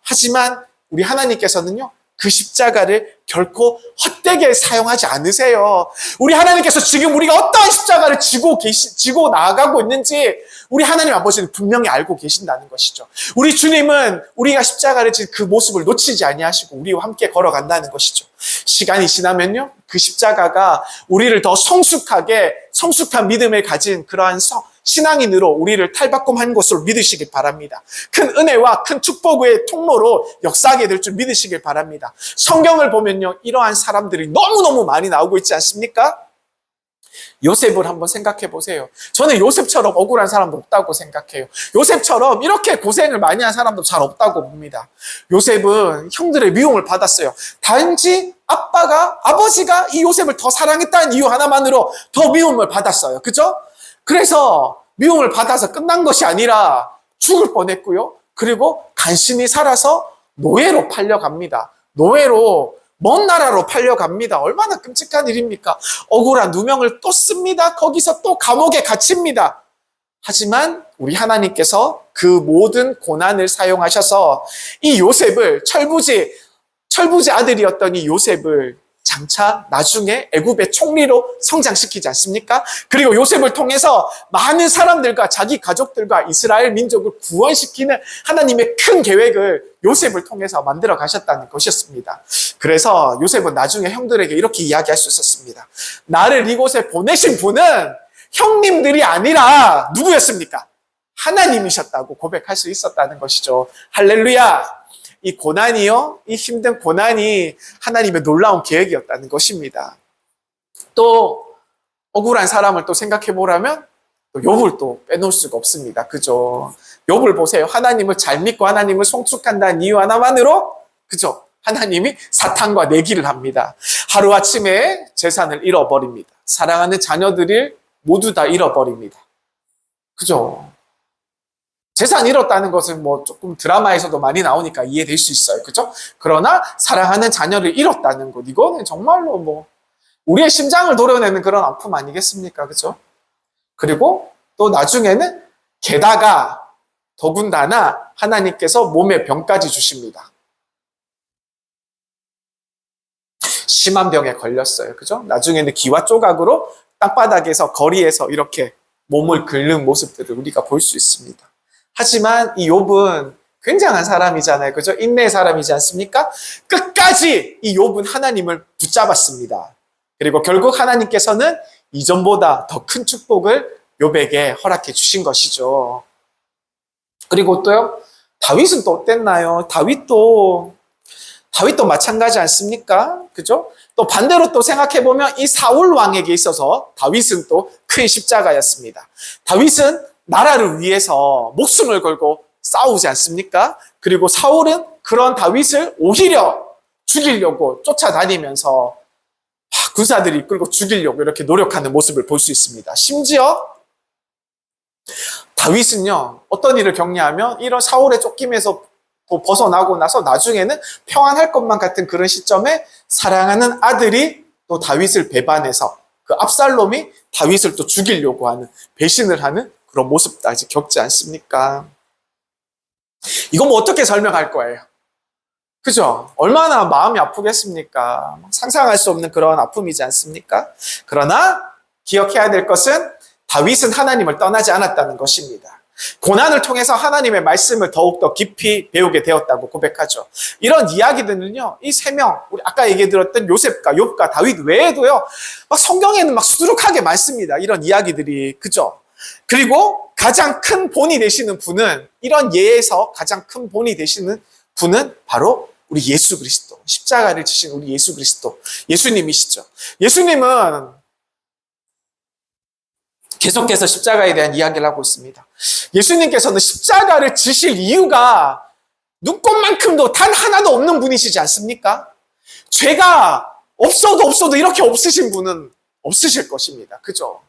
하지만 우리 하나님께서는요, 그 십자가를 결코 헛되게 사용하지 않으세요. 우리 하나님께서 지금 우리가 어떠한 십자가를 지고 나아가고 있는지 우리 하나님 아버지는 분명히 알고 계신다는 것이죠. 우리 주님은 우리가 십자가를 진 그 모습을 놓치지 아니하시고 우리와 함께 걸어간다는 것이죠. 시간이 지나면요, 그 십자가가 우리를 더 성숙한 믿음을 가진 그러한 신앙인으로 우리를 탈바꿈한 것으로 믿으시길 바랍니다. 큰 은혜와 큰 축복의 통로로 역사하게 될 줄 믿으시길 바랍니다. 성경을 보면요, 이러한 사람들이 너무너무 많이 나오고 있지 않습니까? 요셉을 한번 생각해 보세요. 저는 요셉처럼 억울한 사람도 없다고 생각해요. 요셉처럼 이렇게 고생을 많이 한 사람도 잘 없다고 봅니다. 요셉은 형들의 미움을 받았어요. 단지 아버지가 이 요셉을 더 사랑했다는 이유 하나만으로 더 미움을 받았어요. 그죠? 그래서 미움을 받아서 끝난 것이 아니라 죽을 뻔했고요. 그리고 간신히 살아서 노예로 팔려갑니다. 노예로 먼 나라로 팔려갑니다. 얼마나 끔찍한 일입니까? 억울한 누명을 또 씁니다. 거기서 또 감옥에 갇힙니다. 하지만 우리 하나님께서 그 모든 고난을 사용하셔서 이 요셉을 철부지 아들이었던 이 요셉을 장차 나중에 애굽의 총리로 성장시키지 않습니까? 그리고 요셉을 통해서 많은 사람들과 자기 가족들과 이스라엘 민족을 구원시키는 하나님의 큰 계획을 요셉을 통해서 만들어 가셨다는 것이었습니다. 그래서 요셉은 나중에 형들에게 이렇게 이야기할 수 있었습니다. 나를 이곳에 보내신 분은 형님들이 아니라 누구였습니까? 하나님이셨다고 고백할 수 있었다는 것이죠. 할렐루야! 이 고난이요, 이 힘든 고난이 하나님의 놀라운 계획이었다는 것입니다. 또 억울한 사람을 또 생각해 보라면 또 욥을 또 빼놓을 수가 없습니다. 그죠? 욥을 보세요. 하나님을 잘 믿고 하나님을 송축한다는 이유 하나만으로, 그죠? 하나님이 사탄과 내기를 합니다. 하루아침에 재산을 잃어버립니다. 사랑하는 자녀들을 모두 다 잃어버립니다. 그죠? 재산 잃었다는 것은 뭐 조금 드라마에서도 많이 나오니까 이해될 수 있어요. 그죠? 그러나 사랑하는 자녀를 잃었다는 것, 이거는 정말로 뭐 우리의 심장을 도려내는 그런 아픔 아니겠습니까? 그죠? 그리고 또 나중에는 게다가 더군다나 하나님께서 몸에 병까지 주십니다. 심한 병에 걸렸어요. 그죠? 나중에는 기와 조각으로 땅바닥에서 거리에서 이렇게 몸을 긁는 모습들을 우리가 볼 수 있습니다. 하지만 이 욥은 굉장한 사람이잖아요. 그죠? 인내의 사람이지 않습니까? 끝까지 이 욥은 하나님을 붙잡았습니다. 그리고 결국 하나님께서는 이전보다 더 큰 축복을 욥에게 허락해 주신 것이죠. 그리고 또요, 다윗은 또 어땠나요? 다윗도 마찬가지 않습니까? 그죠? 또 반대로 또 생각해보면 이 사울 왕에게 있어서 다윗은 또 큰 십자가였습니다. 다윗은 나라를 위해서 목숨을 걸고 싸우지 않습니까? 그리고 사울은 그런 다윗을 오히려 죽이려고 쫓아다니면서 군사들이 이끌고 죽이려고 이렇게 노력하는 모습을 볼 수 있습니다. 심지어 다윗은요, 어떤 일을 겪냐면 이런 사울의 쫓김에서 벗어나고 나서 나중에는 평안할 것만 같은 그런 시점에 사랑하는 아들이 또 다윗을 배반해서 그 압살롬이 다윗을 또 죽이려고 하는, 배신을 하는 그런 모습까지 겪지 않습니까? 이거 뭐 어떻게 설명할 거예요? 그죠? 얼마나 마음이 아프겠습니까? 상상할 수 없는 그런 아픔이지 않습니까? 그러나 기억해야 될 것은 다윗은 하나님을 떠나지 않았다는 것입니다. 고난을 통해서 하나님의 말씀을 더욱더 깊이 배우게 되었다고 고백하죠. 이런 이야기들은요, 이 세 명, 우리 아까 얘기 들었던 요셉과 욥과 다윗 외에도요, 막 성경에는 막 수두룩하게 많습니다. 이런 이야기들이. 그죠? 그리고 가장 큰 본이 되시는 분은, 이런 예에서 가장 큰 본이 되시는 분은 바로 우리 예수 그리스도, 십자가를 지신 우리 예수 그리스도, 예수님이시죠. 예수님은 계속해서 십자가에 대한 이야기를 하고 있습니다. 예수님께서는 십자가를 지실 이유가 눈꼽만큼도 단 하나도 없는 분이시지 않습니까? 죄가 없어도 이렇게 없으신 분은 없으실 것입니다. 그죠?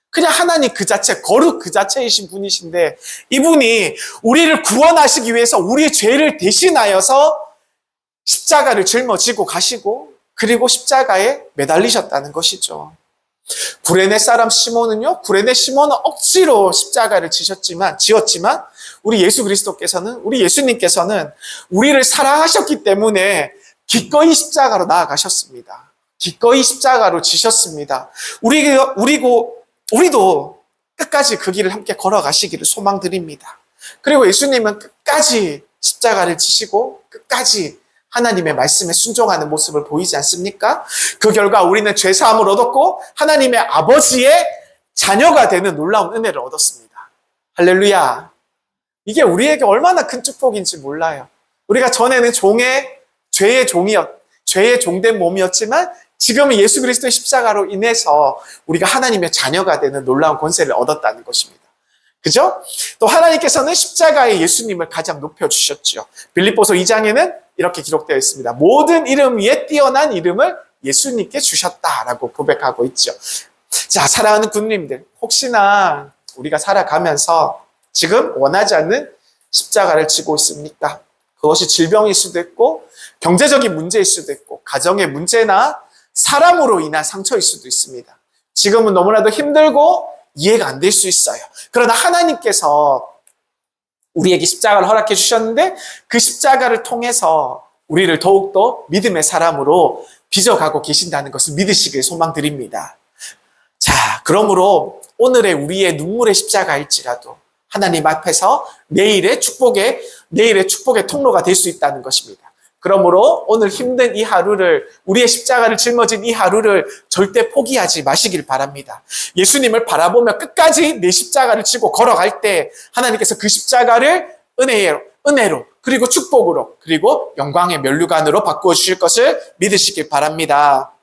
그냥 하나님 그 자체, 거룩 그 자체이신 분이신데, 이분이 우리를 구원하시기 위해서 우리의 죄를 대신하여서 십자가를 짊어지고 가시고, 그리고 십자가에 매달리셨다는 것이죠. 구레네 사람 시몬은요, 구레네 시몬은 억지로 십자가를 지었지만 우리 예수 그리스도께서는, 우리 예수님께서는 우리를 사랑하셨기 때문에 기꺼이 십자가로 나아가셨습니다. 기꺼이 십자가로 지셨습니다. 우리도 끝까지 그 길을 함께 걸어가시기를 소망드립니다. 그리고 예수님은 끝까지 십자가를 지시고 끝까지 하나님의 말씀에 순종하는 모습을 보이지 않습니까? 그 결과 우리는 죄사함을 얻었고 하나님의 아버지의 자녀가 되는 놀라운 은혜를 얻었습니다. 할렐루야. 이게 우리에게 얼마나 큰 축복인지 몰라요. 우리가 전에는 죄의 종된 몸이었지만 지금은 예수 그리스도의 십자가로 인해서 우리가 하나님의 자녀가 되는 놀라운 권세를 얻었다는 것입니다. 그죠? 또 하나님께서는 십자가에 예수님을 가장 높여주셨죠. 빌립보서 2장에는 이렇게 기록되어 있습니다. 모든 이름 위에 뛰어난 이름을 예수님께 주셨다라고 고백하고 있죠. 자, 사랑하는 군님들, 혹시나 우리가 살아가면서 지금 원하지 않는 십자가를 지고 있습니까? 그것이 질병일 수도 있고, 경제적인 문제일 수도 있고, 가정의 문제나 사람으로 인한 상처일 수도 있습니다. 지금은 너무나도 힘들고 이해가 안 될 수 있어요. 그러나 하나님께서 우리에게 십자가를 허락해 주셨는데 그 십자가를 통해서 우리를 더욱더 믿음의 사람으로 빚어가고 계신다는 것을 믿으시길 소망드립니다. 자, 그러므로 오늘의 우리의 눈물의 십자가일지라도 하나님 앞에서 내일의 축복의 통로가 될 수 있다는 것입니다. 그러므로 오늘 힘든 이 하루를, 우리의 십자가를 짊어진 이 하루를 절대 포기하지 마시길 바랍니다. 예수님을 바라보며 끝까지 내 십자가를 지고 걸어갈 때 하나님께서 그 십자가를 은혜로 그리고 축복으로 그리고 영광의 면류관으로 바꾸어 주실 것을 믿으시길 바랍니다.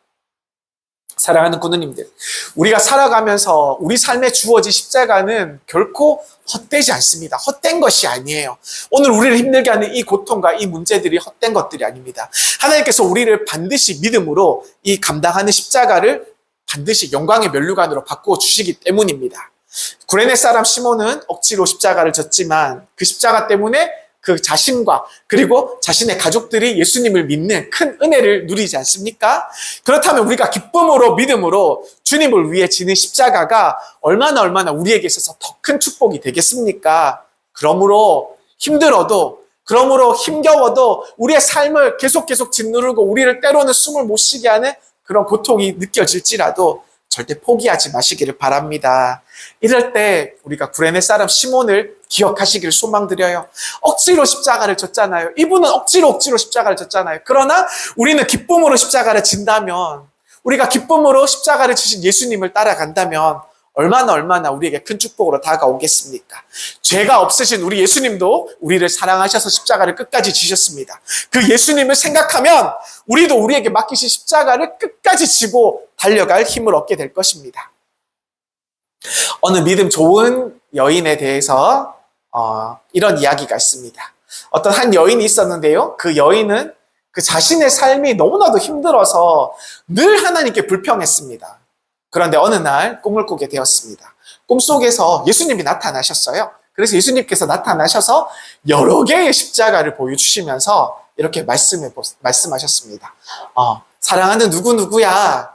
사랑하는 군우님들, 우리가 살아가면서 우리 삶에 주어진 십자가는 결코 헛되지 않습니다. 헛된 것이 아니에요. 오늘 우리를 힘들게 하는 이 고통과 이 문제들이 헛된 것들이 아닙니다. 하나님께서 우리를 반드시 믿음으로 이 감당하는 십자가를 반드시 영광의 면류관으로 바꾸어 주시기 때문입니다. 구레네 사람 시몬은 억지로 십자가를 졌지만 그 십자가 때문에 그 자신과 그리고 자신의 가족들이 예수님을 믿는 큰 은혜를 누리지 않습니까? 그렇다면 우리가 기쁨으로 믿음으로 주님을 위해 지는 십자가가 얼마나 우리에게 있어서 더 큰 축복이 되겠습니까? 그러므로 힘겨워도 우리의 삶을 계속 짓누르고 우리를 때로는 숨을 못 쉬게 하는 그런 고통이 느껴질지라도 절대 포기하지 마시기를 바랍니다. 이럴 때 우리가 구레네 사람 시몬을 기억하시기를 소망드려요. 억지로 십자가를 졌잖아요. 이분은 억지로 십자가를 졌잖아요. 그러나 우리는 기쁨으로 십자가를 진다면, 우리가 기쁨으로 십자가를 지신 예수님을 따라간다면 얼마나 우리에게 큰 축복으로 다가오겠습니까? 죄가 없으신 우리 예수님도 우리를 사랑하셔서 십자가를 끝까지 지셨습니다. 그 예수님을 생각하면 우리도 우리에게 맡기신 십자가를 끝까지 지고 달려갈 힘을 얻게 될 것입니다. 어느 믿음 좋은 여인에 대해서 이런 이야기가 있습니다. 어떤 한 여인이 있었는데요. 그 여인은 그 자신의 삶이 너무나도 힘들어서 늘 하나님께 불평했습니다. 그런데 어느 날 꿈을 꾸게 되었습니다. 꿈속에서 예수님이 나타나셨어요. 그래서 예수님께서 나타나셔서 여러 개의 십자가를 보여주시면서 이렇게 말씀하셨습니다. 사랑하는 누구누구야.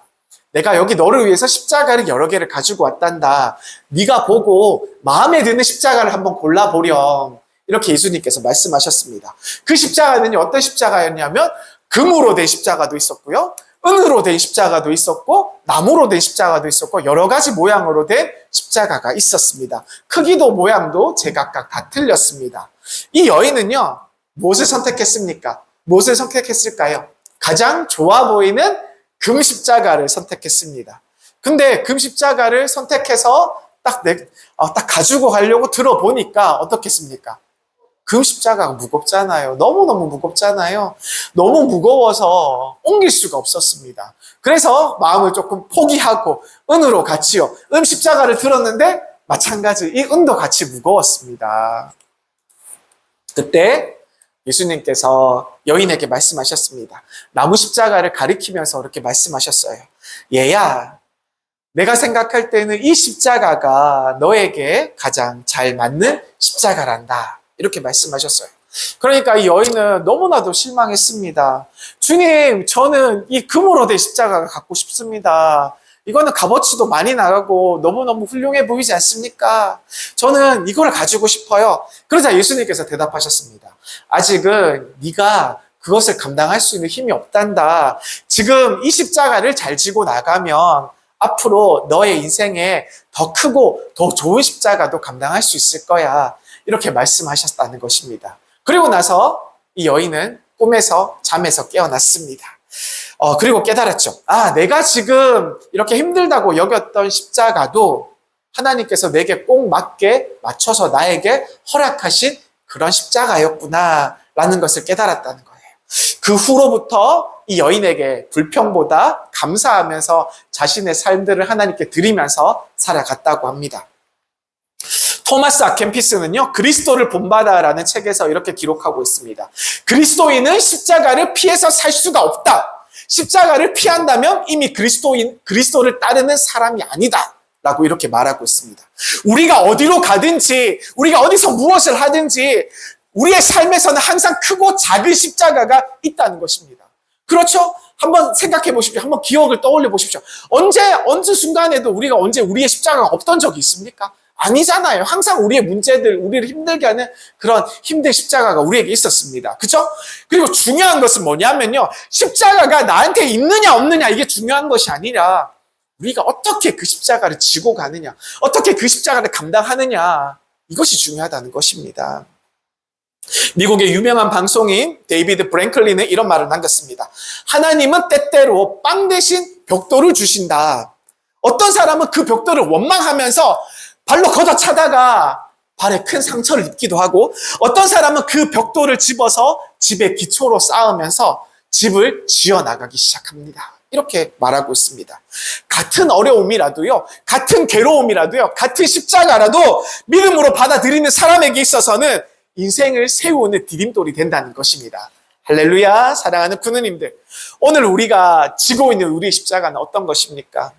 내가 여기 너를 위해서 십자가를 여러 개를 가지고 왔단다. 네가 보고 마음에 드는 십자가를 한번 골라보렴. 이렇게 예수님께서 말씀하셨습니다. 그 십자가는 어떤 십자가였냐면 금으로 된 십자가도 있었고요. 은으로 된 십자가도 있었고 나무로 된 십자가도 있었고 여러 가지 모양으로 된 십자가가 있었습니다. 크기도 모양도 제각각 다 틀렸습니다. 이 여인은요, 무엇을 선택했습니까? 무엇을 선택했을까요? 가장 좋아 보이는 금 십자가를 선택했습니다. 근데 금 십자가를 선택해서 딱 가지고 가려고 들어보니까 어떻겠습니까? 금 십자가가 무겁잖아요. 너무너무 무겁잖아요. 너무 무거워서 옮길 수가 없었습니다. 그래서 마음을 조금 포기하고 은으로 같이요. 십자가를 들었는데 마찬가지 이 은도 같이 무거웠습니다. 그때 예수님께서 여인에게 말씀하셨습니다. 나무 십자가를 가리키면서 이렇게 말씀하셨어요. 얘야, 내가 생각할 때는 이 십자가가 너에게 가장 잘 맞는 십자가란다. 이렇게 말씀하셨어요. 그러니까 이 여인은 너무나도 실망했습니다. 주님, 저는 이 금으로 된 십자가가 갖고 싶습니다. 이거는 값어치도 많이 나가고 너무너무 훌륭해 보이지 않습니까? 저는 이걸 가지고 싶어요. 그러자 예수님께서 대답하셨습니다. 아직은 네가 그것을 감당할 수 있는 힘이 없단다. 지금 이 십자가를 잘 지고 나가면 앞으로 너의 인생에 더 크고 더 좋은 십자가도 감당할 수 있을 거야. 이렇게 말씀하셨다는 것입니다. 그리고 나서 이 여인은 꿈에서 잠에서 깨어났습니다. 그리고 깨달았죠. 내가 지금 이렇게 힘들다고 여겼던 십자가도 하나님께서 내게 꼭 맞춰서 나에게 허락하신 그런 십자가였구나 라는 것을 깨달았다는 거예요. 그 후로부터 이 여인에게 불평보다 감사하면서 자신의 삶들을 하나님께 드리면서 살아갔다고 합니다. 토마스 아켄피스는요, 그리스도를 본받아라는 책에서 이렇게 기록하고 있습니다. 그리스도인은 십자가를 피해서 살 수가 없다. 십자가를 피한다면 이미 그리스도를 따르는 사람이 아니다. 라고 이렇게 말하고 있습니다. 우리가 어디로 가든지, 우리가 어디서 무엇을 하든지, 우리의 삶에서는 항상 크고 작은 십자가가 있다는 것입니다. 그렇죠? 한번 생각해 보십시오. 한번 기억을 떠올려 보십시오. 어느 순간에도 우리가 언제 우리의 십자가가 없던 적이 있습니까? 아니잖아요. 항상 우리의 문제들, 우리를 힘들게 하는 그런 힘든 십자가가 우리에게 있었습니다. 그죠? 그리고 중요한 것은 뭐냐면요. 십자가가 나한테 있느냐 없느냐 이게 중요한 것이 아니라 우리가 어떻게 그 십자가를 지고 가느냐, 어떻게 그 십자가를 감당하느냐 이것이 중요하다는 것입니다. 미국의 유명한 방송인 데이비드 브랭클린은 이런 말을 남겼습니다. 하나님은 때때로 빵 대신 벽돌을 주신다. 어떤 사람은 그 벽돌을 원망하면서 발로 걷어차다가 발에 큰 상처를 입기도 하고, 어떤 사람은 그 벽돌을 집어서 집의 기초로 쌓으면서 집을 지어나가기 시작합니다. 이렇게 말하고 있습니다. 같은 어려움이라도요, 같은 괴로움이라도요, 같은 십자가라도 믿음으로 받아들이는 사람에게 있어서는 인생을 세우는 디딤돌이 된다는 것입니다. 할렐루야. 사랑하는 부모님들, 오늘 우리가 지고 있는 우리의 십자가는 어떤 것입니까?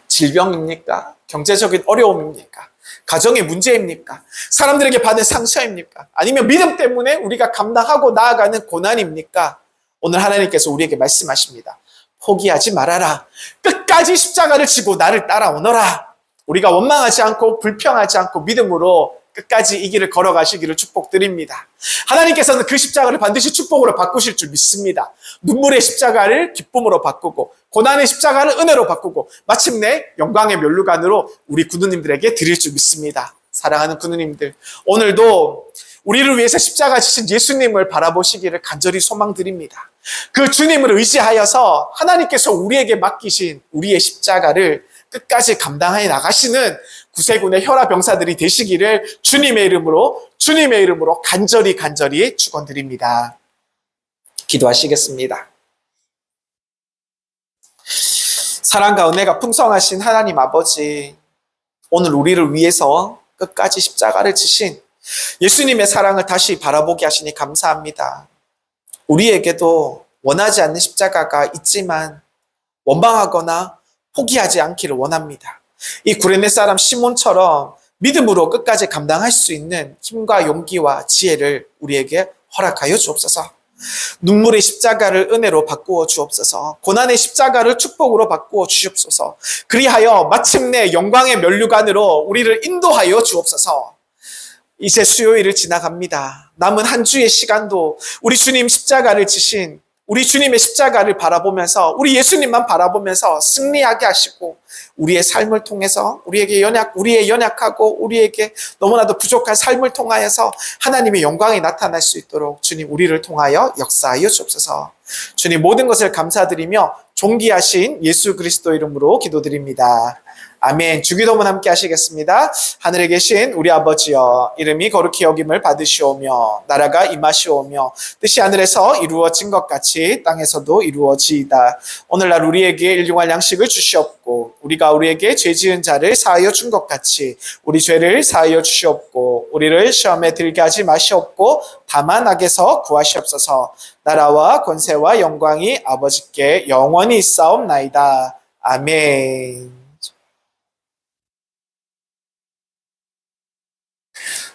질병입니까? 경제적인 어려움입니까? 가정의 문제입니까? 사람들에게 받은 상처입니까? 아니면 믿음 때문에 우리가 감당하고 나아가는 고난입니까? 오늘 하나님께서 우리에게 말씀하십니다. 포기하지 말아라. 끝까지 십자가를 지고 나를 따라오너라. 우리가 원망하지 않고 불평하지 않고 믿음으로 끝까지 이 길을 걸어가시기를 축복드립니다. 하나님께서는 그 십자가를 반드시 축복으로 바꾸실 줄 믿습니다. 눈물의 십자가를 기쁨으로 바꾸고, 고난의 십자가를 은혜로 바꾸고, 마침내 영광의 면류관으로 우리 구누님들에게 드릴 줄 믿습니다. 사랑하는 구누님들, 오늘도 우리를 위해서 십자가 지신 예수님을 바라보시기를 간절히 소망드립니다. 그 주님을 의지하여서 하나님께서 우리에게 맡기신 우리의 십자가를 끝까지 감당해 나가시는 구세군의 혈압병사들이 되시기를 주님의 이름으로 간절히 축원드립니다. 기도하시겠습니다. 사랑과 은혜가 풍성하신 하나님 아버지, 오늘 우리를 위해서 끝까지 십자가를 지신 예수님의 사랑을 다시 바라보게 하시니 감사합니다. 우리에게도 원하지 않는 십자가가 있지만 원망하거나 포기하지 않기를 원합니다. 이 구레네 사람 시몬처럼 믿음으로 끝까지 감당할 수 있는 힘과 용기와 지혜를 우리에게 허락하여 주옵소서. 눈물의 십자가를 은혜로 바꾸어 주옵소서. 고난의 십자가를 축복으로 바꾸어 주옵소서. 그리하여 마침내 영광의 면류관으로 우리를 인도하여 주옵소서. 이제 수요일을 지나갑니다. 남은 한 주의 시간도 우리 주님 십자가를 지신 우리 주님의 십자가를 바라보면서, 우리 예수님만 바라보면서 승리하게 하시고, 우리의 삶을 통해서 우리의 연약하고 우리에게 너무나도 부족한 삶을 통하여서 하나님의 영광이 나타날 수 있도록 주님 우리를 통하여 역사하여 주옵소서. 주님 모든 것을 감사드리며 존귀하신 예수 그리스도 이름으로 기도드립니다. 아멘. 주기도문 함께 하시겠습니다. 하늘에 계신 우리 아버지여, 이름이 거룩히 여김을 받으시오며 나라가 임하시오며 뜻이 하늘에서 이루어진 것 같이 땅에서도 이루어지이다. 오늘날 우리에게 일용할 양식을 주시옵고, 우리가 우리에게 죄 지은 자를 사하여 준 것 같이 우리 죄를 사하여 주시옵고, 우리를 시험에 들게 하지 마시옵고 다만 악에서 구하시옵소서. 나라와 권세와 영광이 아버지께 영원히 있사옵나이다. 아멘.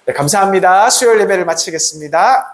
네, 감사합니다. 수요일 예배를 마치겠습니다.